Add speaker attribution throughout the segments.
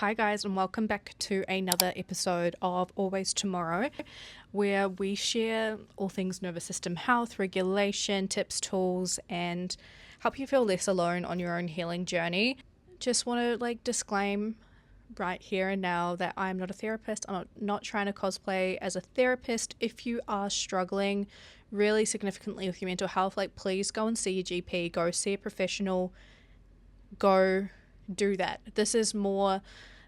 Speaker 1: Hi guys, and welcome back to another episode of Always Tomorrow, where we share all things nervous system health, regulation, tips, tools, and help you feel less alone on your own healing journey. Just want to disclaim right here and now that I'm not a therapist. I'm not trying to cosplay as a therapist. If you are struggling really significantly with your mental health, please go and see your GP, go see a professional, go do that. This is more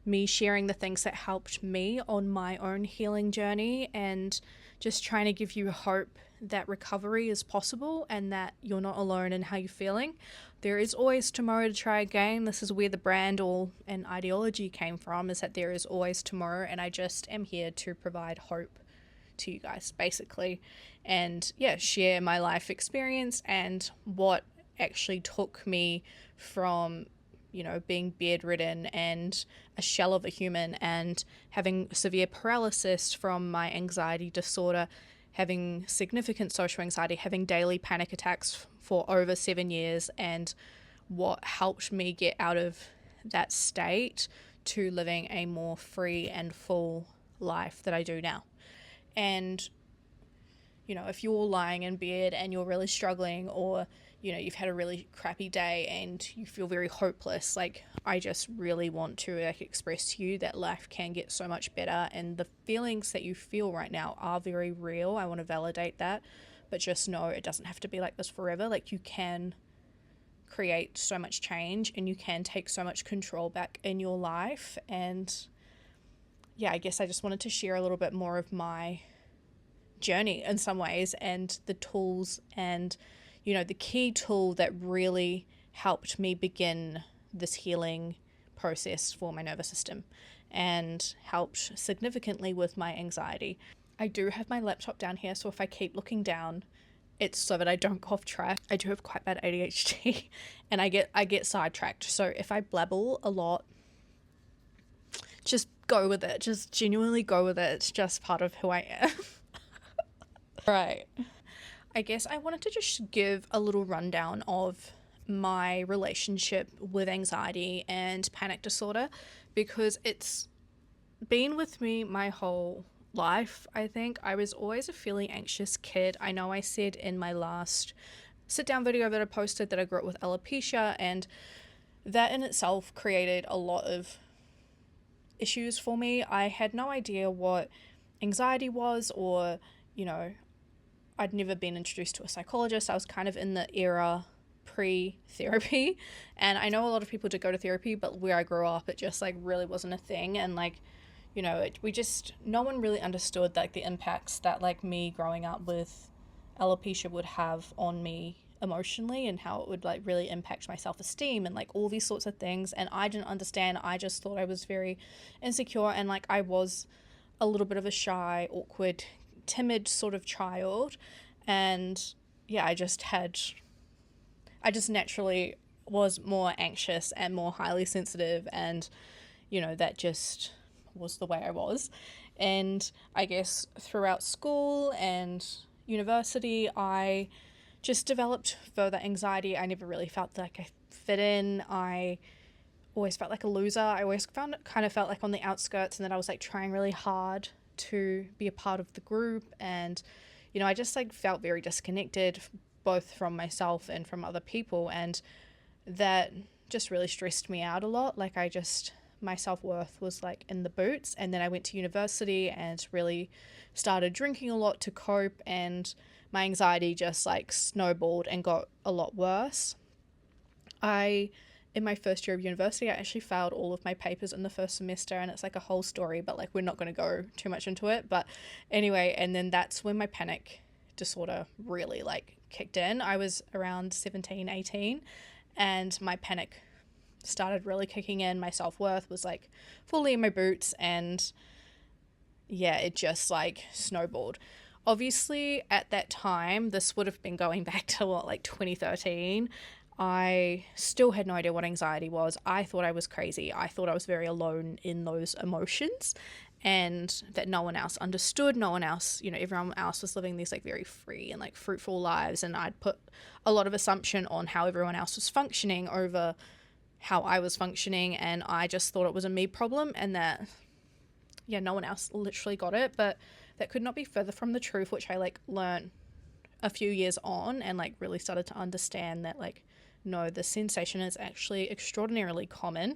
Speaker 1: me sharing the things that helped me on my own healing journey and just trying to give you hope that recovery is possible and that you're not alone in how you're feeling. There is always tomorrow to try again. This is where the brand and ideology came from, is that there is always tomorrow, and I just am here to provide hope to you guys basically, and share my life experience and what actually took me from being bedridden and a shell of a human and having severe paralysis from my anxiety disorder, having significant social anxiety, having daily panic attacks for over 7 years, and what helped me get out of that state to living a more free and full life that I do now. And if you're lying in bed and you're really struggling, or you've had a really crappy day and you feel very hopeless, I just really want to express to you that life can get so much better, and the feelings that you feel right now are very real. I want to validate that, but just know it doesn't have to be like this forever. You can create so much change and you can take so much control back in your life. And I guess I just wanted to share a little bit more of my journey in some ways, and the tools, and the key tool that really helped me begin this healing process for my nervous system and helped significantly with my anxiety. I do have my laptop down here, so if I keep looking down, it's so that I don't go off track. I do have quite bad ADHD and I get sidetracked, so if I blabble a lot, just go with it. Just genuinely go with it. It's just part of who I am. Right. I guess I wanted to just give a little rundown of my relationship with anxiety and panic disorder, because it's been with me my whole life. I think I was always a fairly anxious kid. I know I said in my last sit down video that I posted that I grew up with alopecia, and that in itself created a lot of issues for me. I had no idea what anxiety was, or I'd never been introduced to a psychologist. I was kind of in the era pre-therapy, and I know a lot of people did go to therapy, but where I grew up, it just really wasn't a thing. And no one really understood the impacts that me growing up with alopecia would have on me emotionally, and how it would really impact my self-esteem and all these sorts of things. And I didn't understand. I just thought I was very insecure, and I was a little bit of a shy, awkward, timid sort of child. And I just naturally was more anxious and more highly sensitive, and that just was the way I was. And I guess throughout school and university, I just developed further anxiety. I never really felt like I fit in. I always felt like a loser. I always felt on the outskirts, and that I was trying really hard to be a part of the group. And I just felt very disconnected, both from myself and from other people, and that just really stressed me out a lot. My self-worth was in the boots. And then I went to university and really started drinking a lot to cope, and my anxiety just snowballed and got a lot worse. In my first year of university, I actually failed all of my papers in the first semester, and it's a whole story, but we're not going to go too much into it. But anyway, and then that's when my panic disorder really kicked in. I was around 17, 18, and my panic started really kicking in. My self-worth was fully in my boots, and it just snowballed. Obviously at that time, this would have been going back to 2013. I still had no idea what anxiety was. I thought I was crazy. I thought I was very alone in those emotions, and that no one else understood. No one else, everyone else was living these very free and fruitful lives. And I'd put a lot of assumption on how everyone else was functioning over how I was functioning, and I just thought it was a me problem, and that, yeah, no one else literally got it. But that could not be further from the truth, which I like learned a few years on, and like really started to understand that like, no, the sensation is actually extraordinarily common,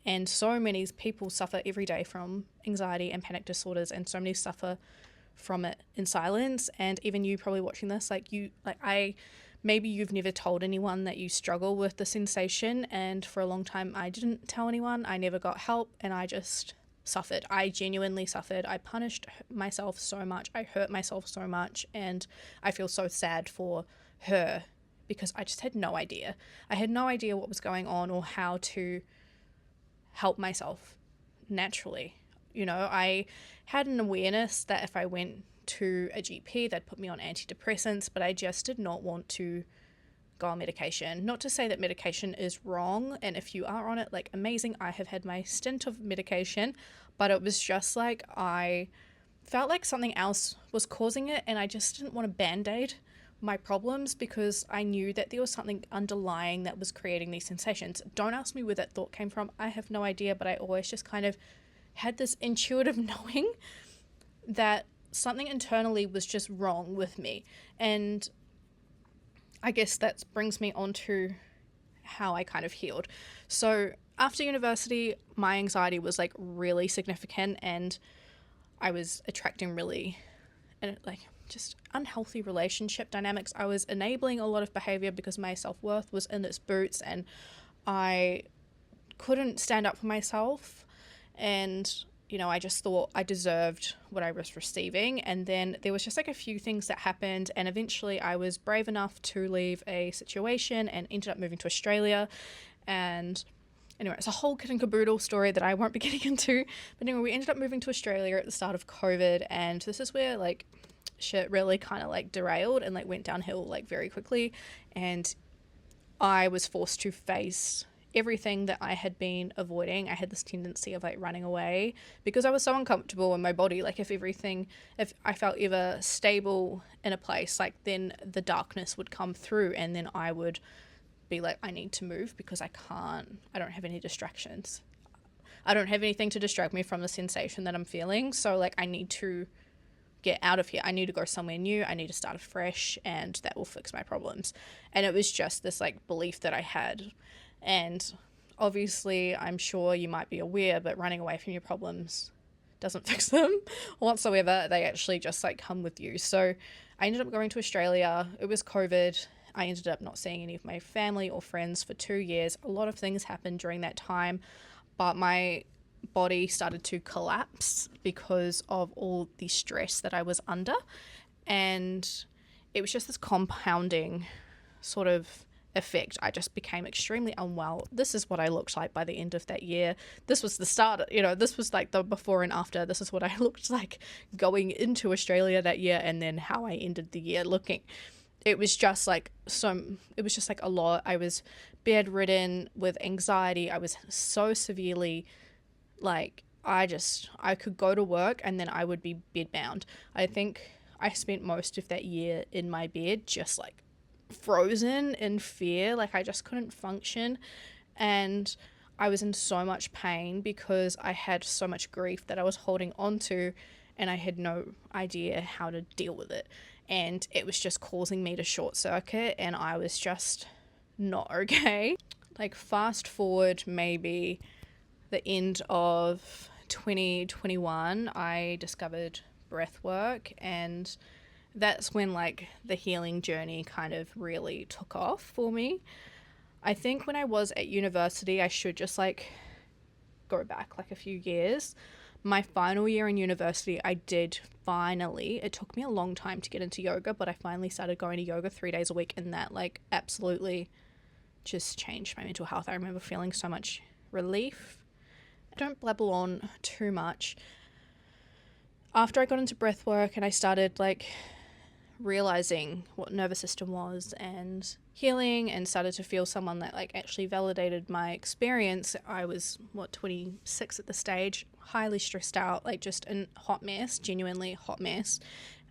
Speaker 1: and so many people suffer every day from anxiety and panic disorders, and so many suffer from it in silence. And even you probably watching this, maybe you've never told anyone that you struggle with the sensation, and for a long time I didn't tell anyone. I never got help, and I just suffered. I genuinely suffered. I punished myself so much. I hurt myself so much, and I feel so sad for her because I just had no idea. I had no idea what was going on or how to help myself naturally. You know, I had an awareness that if I went to a GP, they'd put me on antidepressants, but I just did not want to go on medication. Not to say that medication is wrong, and if you are on it, like, amazing. I have had my stint of medication, but it was just like I felt like something else was causing it, and I just didn't want to band-aid my problems because I knew that there was something underlying that was creating these sensations. Don't ask me where that thought came from. I have no idea, but I always just kind of had this intuitive knowing that something internally was just wrong with me. And I guess that brings me on to how I kind of healed. So after university, my anxiety was like really significant, and I was attracting really just unhealthy relationship dynamics. I was enabling a lot of behavior because my self-worth was in its boots, and I couldn't stand up for myself. And, you know, I just thought I deserved what I was receiving. And then there was just like a few things that happened, and eventually I was brave enough to leave a situation and ended up moving to Australia. And anyway, it's a whole kit and caboodle story that I won't be getting into. But anyway, we ended up moving to Australia at the start of COVID, and this is where like shit really kind of like derailed and like went downhill like very quickly. And I was forced to face everything that I had been avoiding. I had this tendency of like running away because I was so uncomfortable in my body. Like if I felt ever stable in a place, like then the darkness would come through, and then I would be like, I need to move because I don't have any distractions. I don't have anything to distract me from the sensation that I'm feeling. So like I need to get out of here. I need to go somewhere new. I need to start afresh, and that will fix my problems. And it was just this like belief that I had. And obviously, I'm sure you might be aware, but running away from your problems doesn't fix them whatsoever. They actually just like come with you. So I ended up going to Australia. It was COVID. I ended up not seeing any of my family or friends for 2 years. A lot of things happened during that time, but my body started to collapse because of all the stress that I was under. And it was just this compounding sort of effect. I just became extremely unwell. This is what I looked like by the end of that year. This was the start, this was like the before and after. This is what I looked like going into Australia that year, and then how I ended the year looking. It was just like a lot. I was bedridden with anxiety. I was so severely like, I could go to work and then I would be bedbound. I think I spent most of that year in my bed just like frozen in fear. Like I just couldn't function, and I was in so much pain because I had so much grief that I was holding on to, and I had no idea how to deal with it. And it was just causing me to short circuit, and I was just not okay. Like fast forward maybe the end of 2021, I discovered breath work, and that's when like the healing journey kind of really took off for me. I think when I was at university, I should just like go back like a few years. My final year in university, I did finally, it took me a long time to get into yoga, but I finally started going to yoga 3 days a week, and that like absolutely just changed my mental health. I remember feeling so much relief. I don't blabble on too much. After I got into breath work and I started like realizing what nervous system was and healing, and started to feel someone that like actually validated my experience, I was 26 at the stage, highly stressed out, like just a hot mess, genuinely hot mess.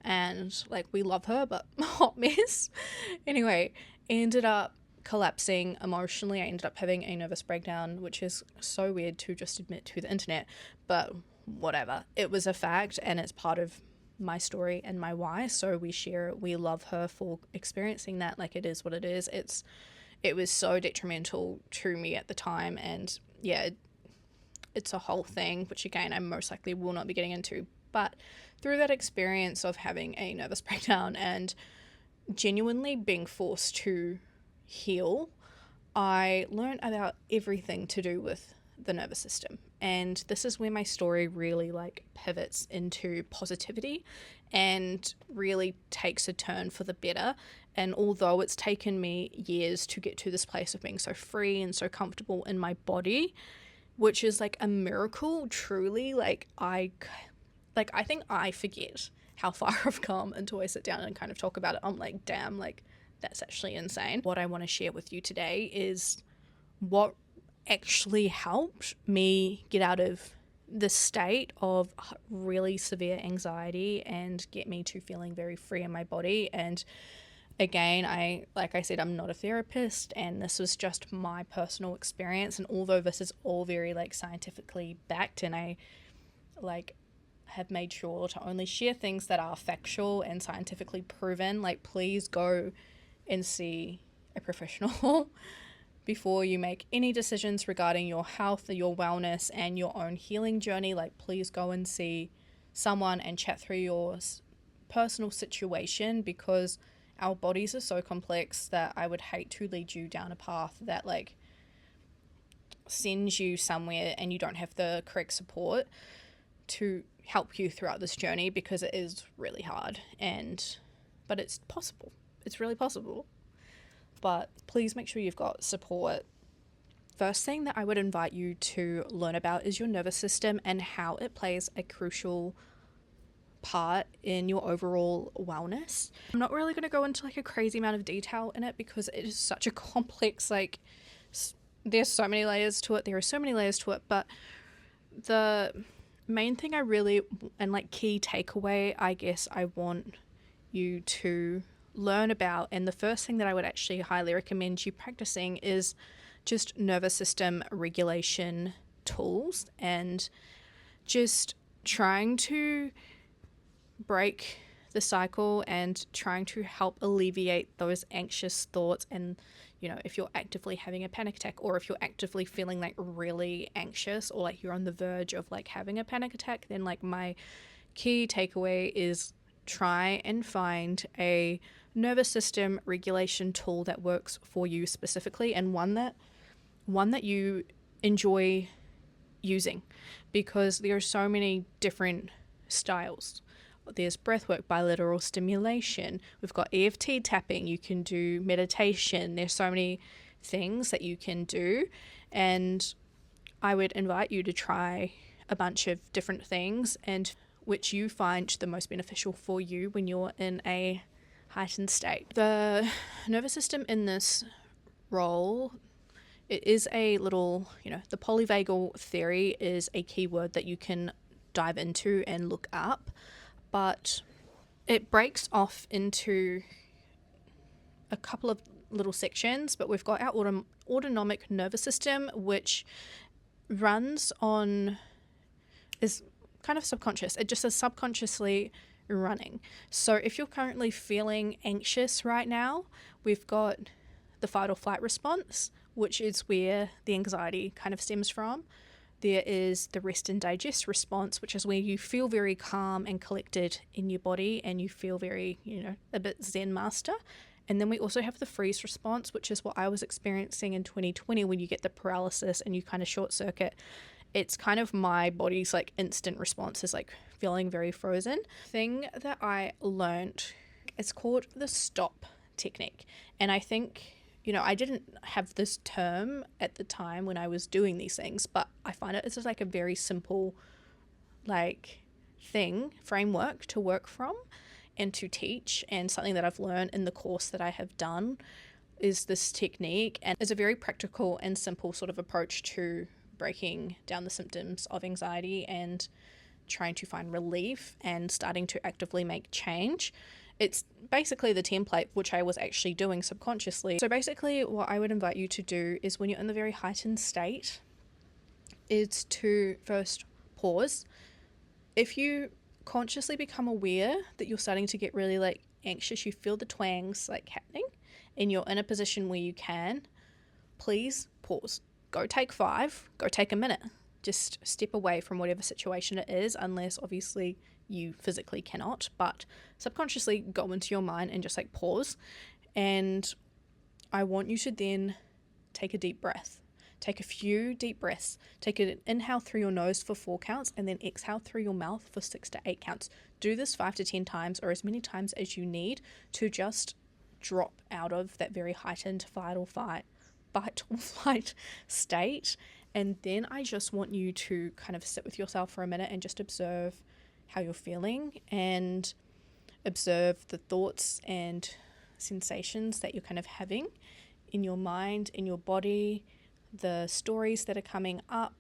Speaker 1: And like, we love her, but hot mess. Anyway, ended up collapsing emotionally. I ended up having a nervous breakdown, which is so weird to just admit to the internet, but whatever. It was a fact, and it's part of my story and my why. So we share it. We love her for experiencing that. Like, it is what it is. It was so detrimental to me at the time, and yeah, it's a whole thing, which again, I most likely will not be getting into. But through that experience of having a nervous breakdown and genuinely being forced to heal, I learned about everything to do with the nervous system. And this is where my story really like pivots into positivity and really takes a turn for the better. And although it's taken me years to get to this place of being so free and so comfortable in my body, which is like a miracle, truly, I think I forget how far I've come until I sit down and kind of talk about it. I'm like, damn, like that's actually insane. What I want to share with you today is what actually helped me get out of the state of really severe anxiety and get me to feeling very free in my body. And again, like I said, I'm not a therapist, and this was just my personal experience. And although this is all very like scientifically backed, and I like have made sure to only share things that are factual and scientifically proven, like please go and see a professional before you make any decisions regarding your health, your wellness, and your own healing journey. Like please go and see someone and chat through your personal situation, because our bodies are so complex that I would hate to lead you down a path that like sends you somewhere and you don't have the correct support to help you throughout this journey, because it is really hard, but it's possible. It's really possible. But please make sure you've got support. First thing that I would invite you to learn about is your nervous system and how it plays a crucial part in your overall wellness. I'm not really going to go into like a crazy amount of detail in it, because it is such a complex, like there's so many layers to it. There are so many layers to it, but the main thing I really, and like key takeaway, I guess I want you to learn about, and the first thing that I would actually highly recommend you practicing is just nervous system regulation tools, and just trying to break the cycle and trying to help alleviate those anxious thoughts. And you know, if you're actively having a panic attack, or if you're actively feeling like really anxious, or like you're on the verge of like having a panic attack, then like my key takeaway is try and find a nervous system regulation tool that works for you specifically, and one that you enjoy using, because there are so many different styles. There's breathwork, bilateral stimulation, we've got EFT tapping, you can do meditation. There's so many things that you can do, and I would invite you to try a bunch of different things and which you find the most beneficial for you when you're in a heightened state. The nervous system in this role, it is a little, the polyvagal theory is a keyword that you can dive into and look up, but it breaks off into a couple of little sections. But we've got our autonomic nervous system, which is kind of subconscious. It just is subconsciously running. So if you're currently feeling anxious right now, we've got the fight or flight response, which is where the anxiety kind of stems from. There is the rest and digest response, which is where you feel very calm and collected in your body and you feel very, a bit Zen master. And then we also have the freeze response, which is what I was experiencing in 2020 when you get the paralysis and you kind of short circuit. It's kind of my body's like instant response is like feeling very frozen. Thing that I learned, it's called the S.T.O.P Technique. And I think, I didn't have this term at the time when I was doing these things, but I find it's just like a very simple framework to work from and to teach, and something that I've learned in the course that I have done is this technique, and it's a very practical and simple sort of approach to breaking down the symptoms of anxiety and trying to find relief and starting to actively make change. it's basically the template which I was actually doing subconsciously. So basically what I would invite you to do is, when you're in the very heightened state, is to first pause. If you consciously become aware that you're starting to get really like anxious, you feel the twangs like happening, and you're in a position where you can, please pause. Go take 5, go take a minute. Just step away from whatever situation it is, unless obviously you physically cannot, but subconsciously go into your mind and just like pause. And I want you to then take a deep breath. Take a few deep breaths. Take an inhale through your nose for 4 counts, and then exhale through your mouth for 6 to 8 counts. Do this 5 to 10 times, or as many times as you need, to just drop out of that very heightened fight or flight state. And then I just want you to kind of sit with yourself for a minute and just observe how you're feeling, and observe the thoughts and sensations that you're kind of having in your mind, in your body, the stories that are coming up,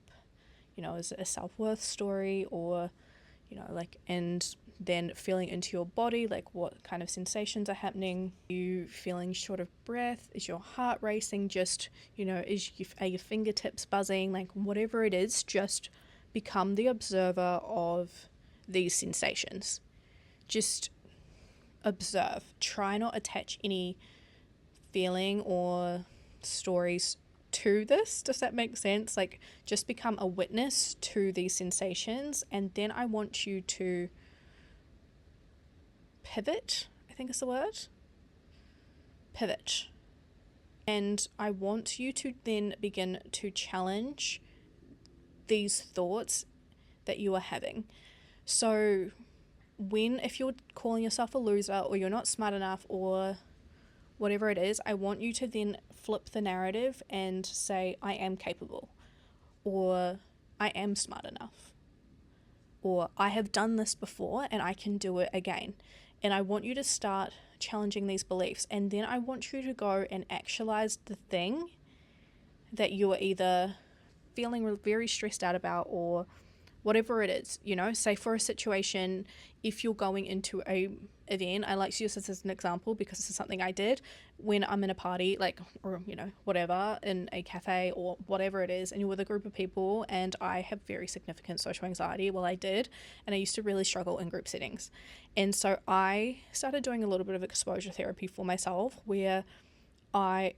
Speaker 1: is it a self-worth story, or, and then feeling into your body, like what kind of sensations are happening. You feeling short of breath? Is your heart racing? Just, are your fingertips buzzing? Like whatever it is, just become the observer of these sensations. Just observe. Try not attach any feeling or stories to this. Does that make sense? Like, just become a witness to these sensations, and then I want you to pivot, I think is the word. Pivot. And I want you to then begin to challenge these thoughts that you are having. So if you're calling yourself a loser, or you're not smart enough, or whatever it is, I want you to then flip the narrative and say, I am capable, or I am smart enough, or I have done this before and I can do it again. And I want you to start challenging these beliefs, and then I want you to go and actualize the thing that you are either feeling very stressed out about, or whatever it is. Say for a situation, if you're going into a event, I like to use this as an example because this is something I did when I'm in a party, or whatever, in a cafe or whatever it is, and you're with a group of people. And I have very significant social anxiety. Well, I did, and I used to really struggle in group settings. And so I started doing a little bit of exposure therapy for myself, where I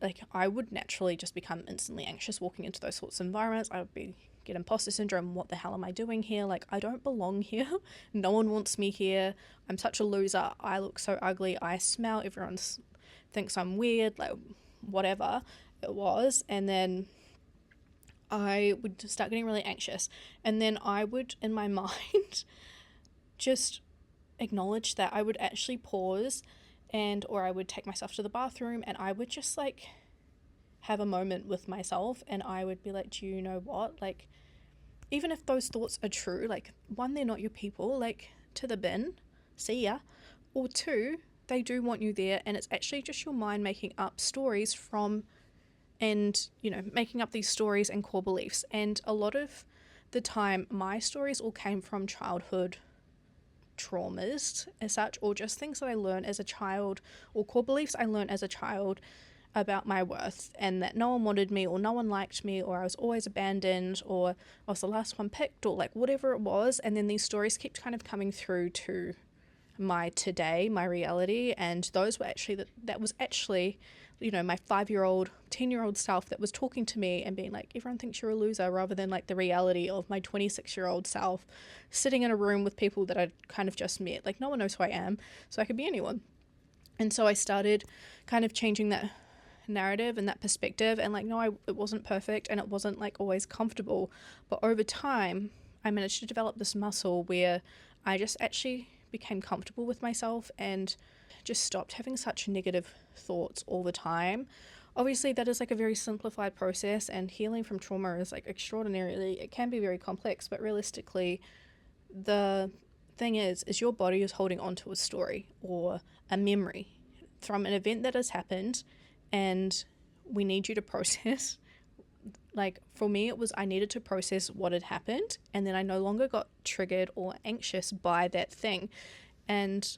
Speaker 1: would naturally just become instantly anxious walking into those sorts of environments. I would get imposter syndrome. What the hell am I doing here? Like, I don't belong here. No one wants me here. I'm such a loser. I look so ugly. I smell. Everyone thinks I'm weird. Like, whatever it was. And then I would start getting really anxious. And then I would, in my mind, just acknowledge that. I would actually pause, or I would take myself to the bathroom, and I would just have a moment with myself, and I would be like, do you know what? Like, even if those thoughts are true, like, 1, they're not your people, like, to the bin, see ya. Or 2, they do want you there, and it's actually just your mind making up stories making up these stories and core beliefs. And a lot of the time, my stories all came from childhood traumas as such, or just things that I learned as a child, or core beliefs I learned as a child about my worth, and that no one wanted me, or no one liked me, or I was always abandoned, or I was the last one picked, or like whatever it was. And then these stories kept kind of coming through to my today, my reality. And those were actually that was actually my 5-year-old, 10-year-old self that was talking to me and being like, everyone thinks you're a loser, rather than like the reality of my 26-year-old self sitting in a room with people that I'd kind of just met. Like, no one knows who I am, so I could be anyone. And so I started kind of changing that narrative and that perspective, and it wasn't perfect, and it wasn't like always comfortable, but over time I managed to develop this muscle where I just actually became comfortable with myself and just stopped having such negative thoughts all the time. Obviously that is like a very simplified process, and healing from trauma is like extraordinarily, it can be very complex, but realistically the thing is your body is holding on to a story or a memory from an event that has happened, and we need you to process. Like, for me, it was I needed to process what had happened, and then I no longer got triggered or anxious by that thing. And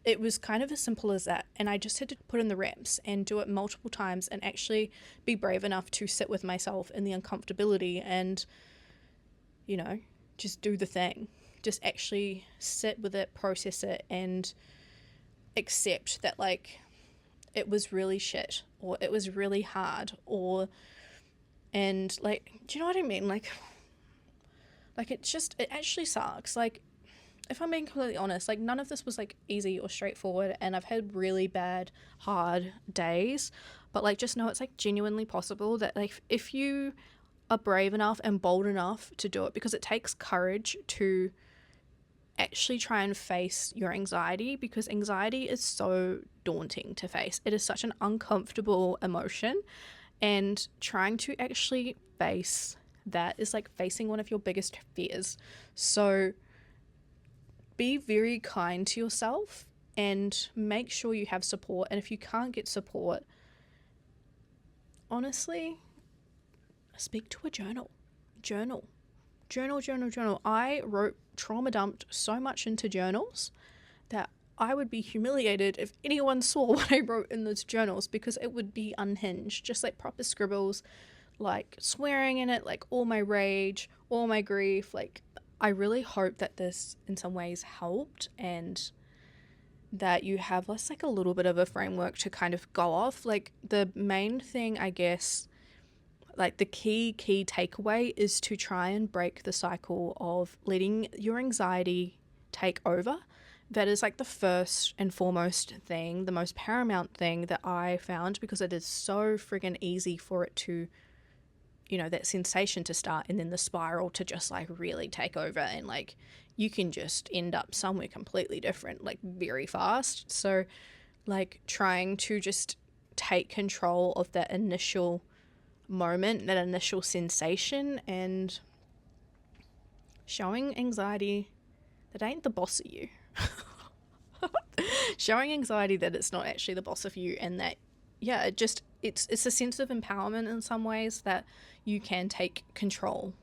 Speaker 1: it was kind of as simple as that. And I just had to put in the reps and do it multiple times and actually be brave enough to sit with myself in the uncomfortability and, you know, just do the thing. Just actually sit with it, process it, and accept that, like, it was really shit, or it was really hard, and, like, do you know what I mean? Like, it actually sucks. Like, if I'm being completely honest, like, none of this was, like, easy or straightforward, and I've had really bad, hard days, but, like, just know it's, like, genuinely possible that, like, if you are brave enough and bold enough to do it, because it takes courage to actually try and face your anxiety, because anxiety is so daunting to face. It is such an uncomfortable emotion, and trying to actually face that is like facing one of your biggest fears. So be very kind to yourself and make sure you have support. And if you can't get support, honestly, speak to a journal. Journal. I trauma dumped so much into journals that I would be humiliated if anyone saw what I wrote in those journals, because it would be unhinged, just like proper scribbles, like swearing in it, like all my rage, all my grief. Like, I really hope that this in some ways helped, and that you have less like a little bit of a framework to kind of go off. Like, the main thing, I guess, like the key takeaway is to try and break the cycle of letting your anxiety take over. That is like the first and foremost thing, the most paramount thing that I found, because it is so friggin' easy for it to, you know, that sensation to start, and then the spiral to just like really take over, and like you can just end up somewhere completely different, like very fast. So like trying to just take control of that initial moment, that initial sensation, and showing anxiety that ain't the boss of you. Showing anxiety that it's not actually the boss of you, and that, yeah, it's a sense of empowerment in some ways, that you can take control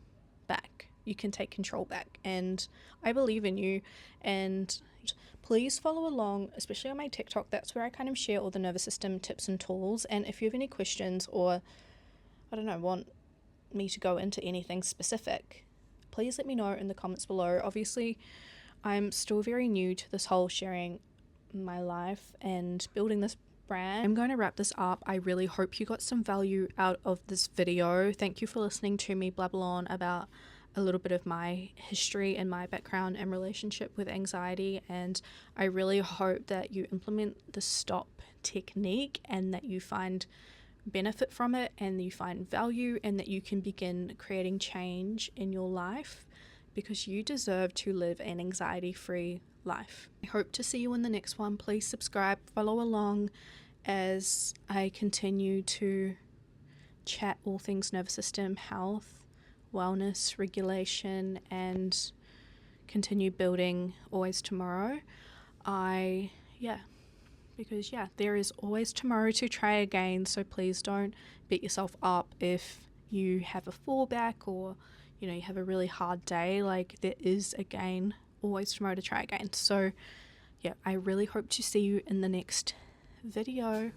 Speaker 1: back. You can take control back, and I believe in you. And please follow along, especially on my TikTok. That's where I kind of share all the nervous system tips and tools. And if you have any questions, or I don't know, want me to go into anything specific, please let me know in the comments below. Obviously, I'm still very new to this whole sharing my life and building this brand. I'm going to wrap this up. I really hope you got some value out of this video. Thank you for listening to me blabble on about a little bit of my history and my background and relationship with anxiety. And I really hope that you implement the S.T.O.P technique, and that you find benefit from it, and you find value, and that you can begin creating change in your life, because you deserve to live an anxiety-free life. I hope to see you in the next one. Please subscribe, follow along as I continue to chat all things nervous system, health, wellness, regulation, and continue building always tomorrow. Because there is always tomorrow to try again. So please don't beat yourself up if you have a fallback, or you know, you have a really hard day. Like, there is, again, always tomorrow to try again. So yeah, I really hope to see you in the next video.